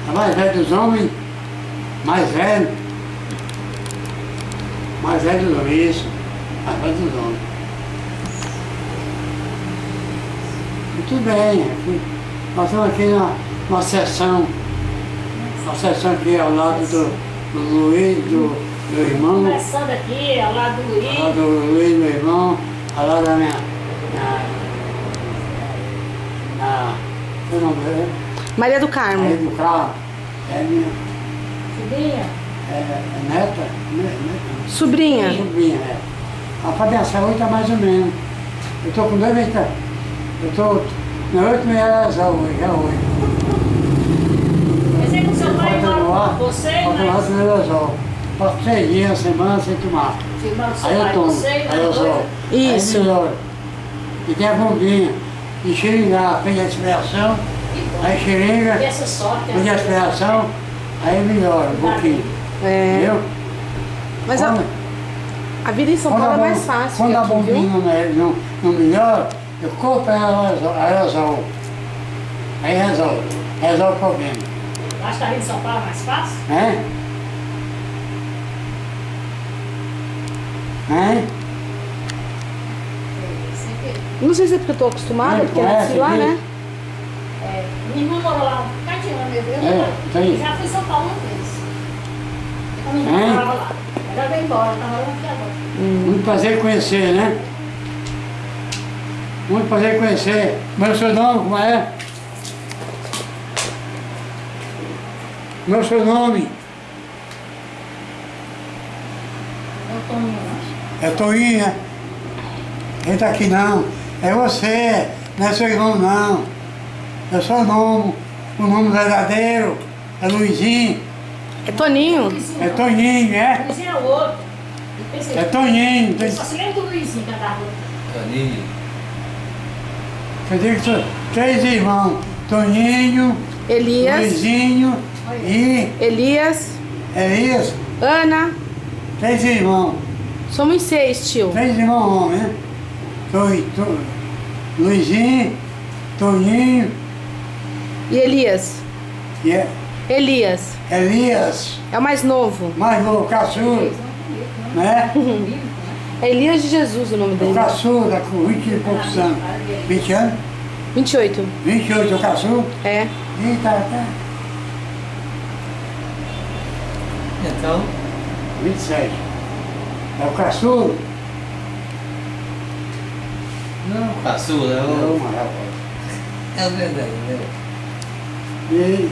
A mais velha dos homens, mais velho dos homens, isso, mais velho dos homens. Muito bem, nós estamos aqui numa sessão, aqui ao lado do Luiz, do meu irmão. Começando aqui, ao lado do Luiz. Ao lado do Luiz, meu irmão, ao lado da minha meu nome é? Maria do Carmo. Maria do Carmo. É minha. Sobrinha? É neta? Sobrinha. Sobrinha, é. A minha saúde está mais ou menos. Eu estou com 2 meses. Eu estou na 8 meses já hoje. Mas é que o seu pai mora com você, mas... Eu passo 3 dias na semana sem tomar. Aí eu tomo. Aí eu sou. Isso. Aí melhora. E tem a bombinha. E xeringar, pede a respiração. Aí xeringa, pede a respiração. Aí melhora um pouquinho. É. Entendeu? Mas a vida em São Paulo é mais fácil. Quando a bombinha não melhora, eu compro aerosol. Aí resolve o problema. Acho que a vida em São Paulo é mais fácil? É? Não sei se é porque eu tô acostumada, porque eu nasci lá, né? Minha irmã morou lá um bocadinho, eu já fui em São Paulo uma vez. A minha irmã morava lá. Ela veio embora, tá morando aqui agora. Muito prazer em conhecer, né? Muito prazer em conhecer. Meu sobrenome, como é? Meu sobrenome? É Toninho, né? Ele tá aqui não. É você, não é seu irmão não. Eu sou o nome verdadeiro é Luizinho. É Toninho. É Toninho, é? Luizinho é o outro. É Toninho. Eu só se lembra do Luizinho que andava. Toninho. Quer dizer que são 3 irmãos. Toninho, Elias. Luizinho e... Elias. Ana. 3 irmãos. Somos 6, tio. 3 irmãos homens, né? Luizinho, Toninho. E Elias. Elias. Elias. É o mais novo. Mais novo, caçula. Né? É Elias de Jesus o nome dele. O caçula, com 20 e poucos anos. 20 anos? 28. 28 o caçula? É. Eita, tá. Então? 27. É o caçula? Não, caçula, é o... É o verdade, né? E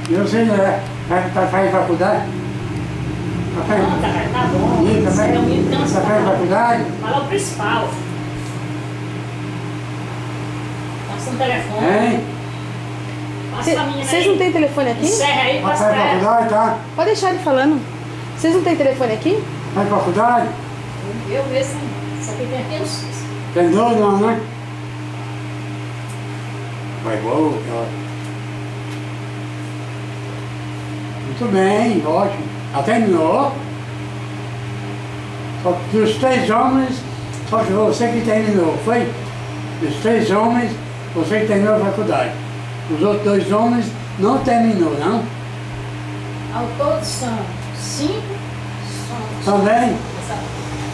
eu sei, né? Vai fazer faculdade? Não, tá bom. E Você é um menino vai cansado. fazer faculdade? Fala o principal. Passa um telefone. Hein? Passa pra menina aí. Vocês não têm telefone aqui? Encerra aí, Vai passa fazer pra ela. faculdade, tá? Pode deixar ele falando. Vocês não têm telefone aqui? Faz faculdade? Eu mesmo, só que tem aqui os... Tem 2 não, né? Vai bom, ó. Muito bem, ótimo. Já terminou? Só que dos 3 homens, só que você que terminou, foi? Dos 3 homens, você que terminou a faculdade. Os outros 2 homens não terminou, não? Ao todo são 5. Também?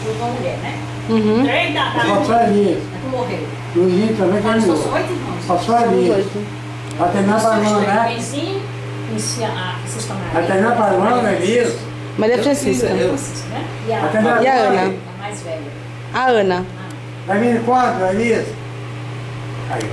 Duas mulher, né? Uhum. 3 da Só só Elias. que morreu. Luizinho também Então, terminou. são 8 irmãos. Só só Elias. Vai terminar para a irmã, né? Luizinho, a Francisca Maria. Vai terminar para a irmã, Elias. Maria Francisca. Francisca, né? E Vai terminar E a para Ana? a mais velha. A Ana. Vai vir quanto, Elias? Aí.